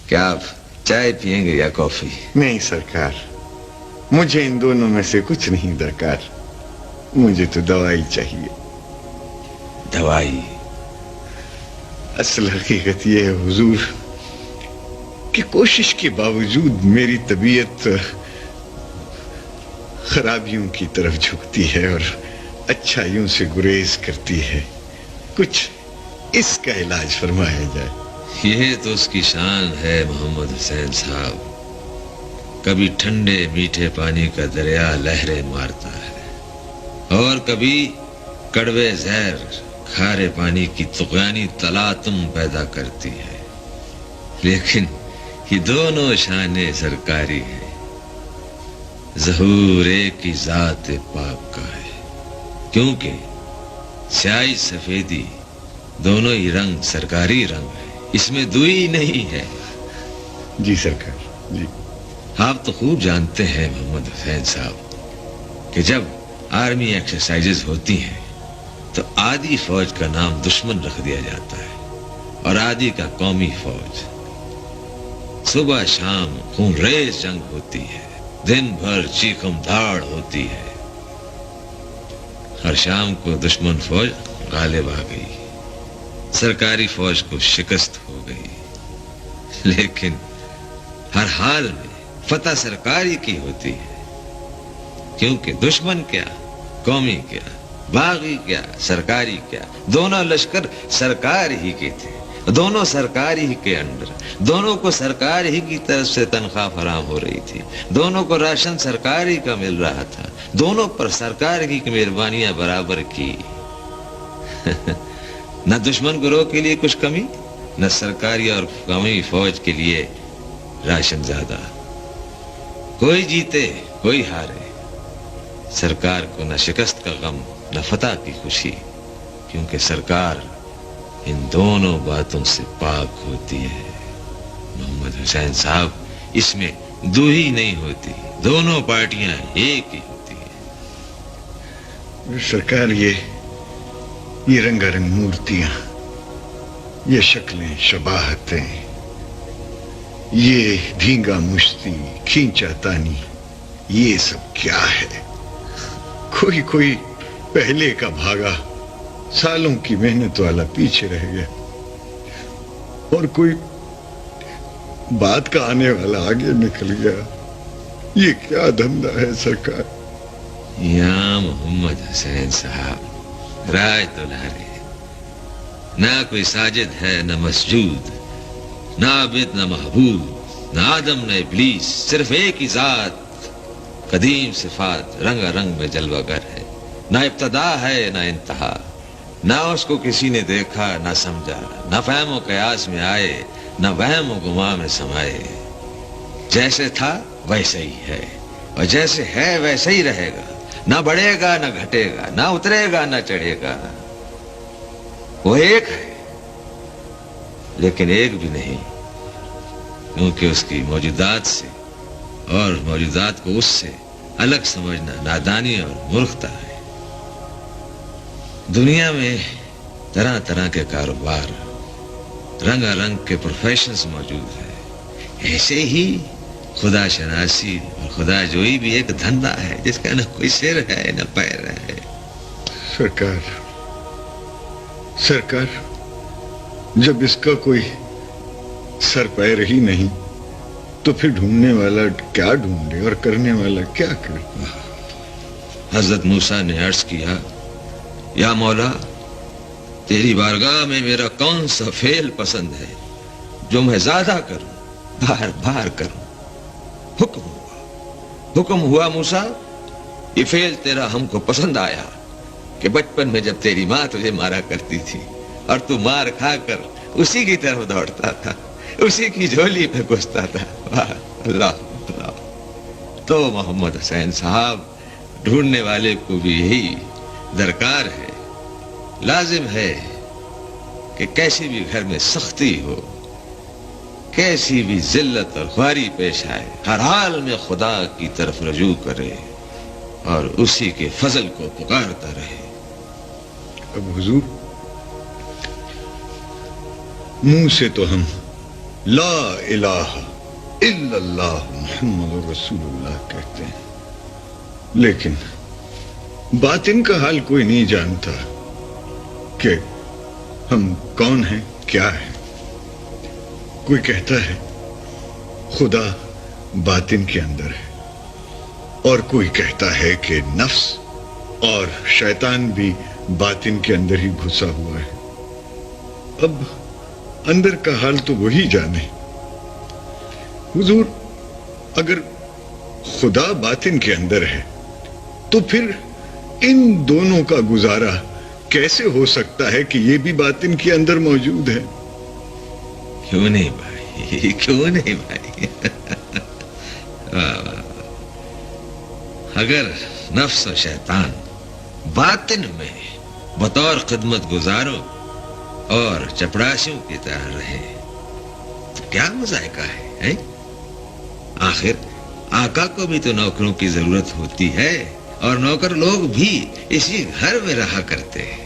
کیا آپ چائے پیئیں گے یا کافی؟ نہیں سرکار، مجھے ان دونوں میں سے کچھ نہیں درکار، مجھے تو دوائی چاہیے۔ دوائی؟ اصل حقیقت یہ ہے حضور کہ کوشش کے باوجود میری طبیعت خرابیوں کی طرف جھکتی ہے اور اچھائیوں سے گریز کرتی ہے، کچھ اس کا علاج فرمایا جائے۔ یہ تو اس کی شان ہے محمد حسین صاحب، کبھی ٹھنڈے میٹھے پانی کا دریا لہریں مارتا ہے اور کبھی کڑوے زہر کھارے پانی کی طغیانی تلاطم پیدا کرتی ہے، لیکن یہ دونوں شانیں سرکاری ہیں، ظہور ایک ہی ذات پاک کا ہے، کیونکہ سیاہی سفیدی دونوں ہی رنگ سرکاری رنگ ہے، اس میں دوئی نہیں ہے۔ جی سرکار جی۔ آپ تو خوب جانتے ہیں محمد حسین صاحب کہ جب آرمی ایکسرسائزز ہوتی ہیں تو آدھی فوج کا نام دشمن رکھ دیا جاتا ہے اور آدھی کا قومی فوج۔ صبح شام خون ریز جنگ ہوتی ہے، دن بھر چیخم دھاڑ ہوتی ہے اور شام کو دشمن فوج غالب آ گئی، سرکاری فوج کو شکست ہو گئی، لیکن ہر حال میں فتح سرکاری کی ہوتی ہے، کیونکہ دشمن کیا، قومی کیا، باغی کیا، سرکاری کیا، دونوں لشکر سرکار ہی کے تھے، دونوں سرکار ہی کے انڈر، دونوں کو سرکار ہی کی طرف سے تنخواہ فراہم ہو رہی تھی، دونوں کو راشن سرکار ہی کا مل رہا تھا، دونوں پر سرکار ہی کی مہربانیاں برابر کی۔ نہ دشمن گروہ کے لیے کچھ کمی، نہ سرکاری اور قومی فوج کے لیے راشن زیادہ، کوئی جیتے کوئی ہارے، سرکار کو نہ شکست کا غم نہ فتح کی خوشی، کیونکہ سرکار ان دونوں باتوں سے پاک ہوتی ہے۔ محمد حسین صاحب، اس میں دو ہی نہیں ہوتی، دونوں پارٹیاں ایک ہی ہوتی ہیں۔ سرکار یہ رنگا رنگ مورتیاں، یہ شکلیں شباہتیں، یہ دھینگا مشتی کھینچا تانی، یہ سب کیا ہے؟ کوئی پہلے کا بھاگا سالوں کی محنت والا پیچھے رہ گیا اور کوئی بعد کا آنے والا آگے نکل گیا، یہ کیا دھندا ہے سرکار؟ یا محمد حسین صاحب، راج دلارے، نہ کوئی ساجد ہے نہ مسجود، نہ عابد نہ محبوب، نہ آدم نہ ابلیس، صرف ایک ہی ذات، قدیم صفات، رنگا رنگ میں جلوہ گر ہے، نہ ابتدا ہے نہ انتہا، نہ اس کو کسی نے دیکھا نہ سمجھا، نہ فہم و قیاس میں آئے نہ وہم و گمان میں سمائے، جیسے تھا ویسے ہی ہے اور جیسے ہے ویسے ہی رہے گا، نہ بڑھے گا نہ گھٹے گا، نہ اترے گا نہ چڑھے گا، وہ ایک ہے لیکن ایک بھی نہیں، کیونکہ اس کی موجودات سے اور موجودات کو اس سے الگ سمجھنا نادانی اور مورختہ ہے۔ دنیا میں طرح طرح کے کاروبار، رنگا رنگ کے پروفیشنز موجود ہیں، ایسے ہی خدا شناسی اور خدا جوئی بھی ایک دھندا ہے جس کا نہ کوئی سر ہے نہ پیر ہے۔ سرکار جب اس کا کوئی سر پیر ہی نہیں تو پھر ڈھونڈنے والا کیا ڈھونڈے اور کرنے والا کیا کرے؟ حضرت موسیٰ نے عرض کیا، یا مولا، تیری بارگاہ میں میرا کون سا فعل پسند ہے جو میں زیادہ کروں، بار بار کروں؟ حکم ہوا موسیٰ، یہ فعل تیرا ہم کو پسند آیا کہ بچپن میں جب تیری ماں تجھے مارا کرتی تھی اور تو مار کھا کر اسی کی طرف دوڑتا تھا، اسی کی جھولی پہ گھستا تھا۔ اللہ اللہ، تو محمد حسین صاحب، ڈھونڈنے والے کو بھی یہی درکار ہے، لازم ہے کہ کیسی بھی گھر میں سختی ہو، کیسی بھی ذلت اور خواری پیش آئے، ہر حال میں خدا کی طرف رجوع کرے اور اسی کے فضل کو پکارتا رہے۔ اب حضور، منہ سے تو ہم لا الہ الا اللہ محمد رسول اللہ کہتے ہیں، لیکن باطن کا حال کوئی نہیں جانتا کہ ہم کون ہیں، کیا ہیں۔ کوئی کہتا ہے خدا باطن کے اندر ہے، اور کوئی کہتا ہے کہ نفس اور شیطان بھی باطن کے اندر ہی گھسا ہوا ہے۔ اب اندر کا حال تو وہی جانے۔ حضور، اگر خدا باطن کے اندر ہے تو پھر ان دونوں کا گزارا کیسے ہو سکتا ہے کہ یہ بھی باطن کے اندر موجود ہے؟ کیوں نہیں بھائی، کیوں نہیں بھائی؟ اگر نفس و شیطان باطن میں بطور خدمت گزاروں اور چپڑاسیوں کی طرح رہے تو کیا مذائقہ ہے؟ آخر آقا کو بھی تو نوکروں کی ضرورت ہوتی ہے، اور نوکر لوگ بھی اسی گھر میں رہا کرتے ہیں۔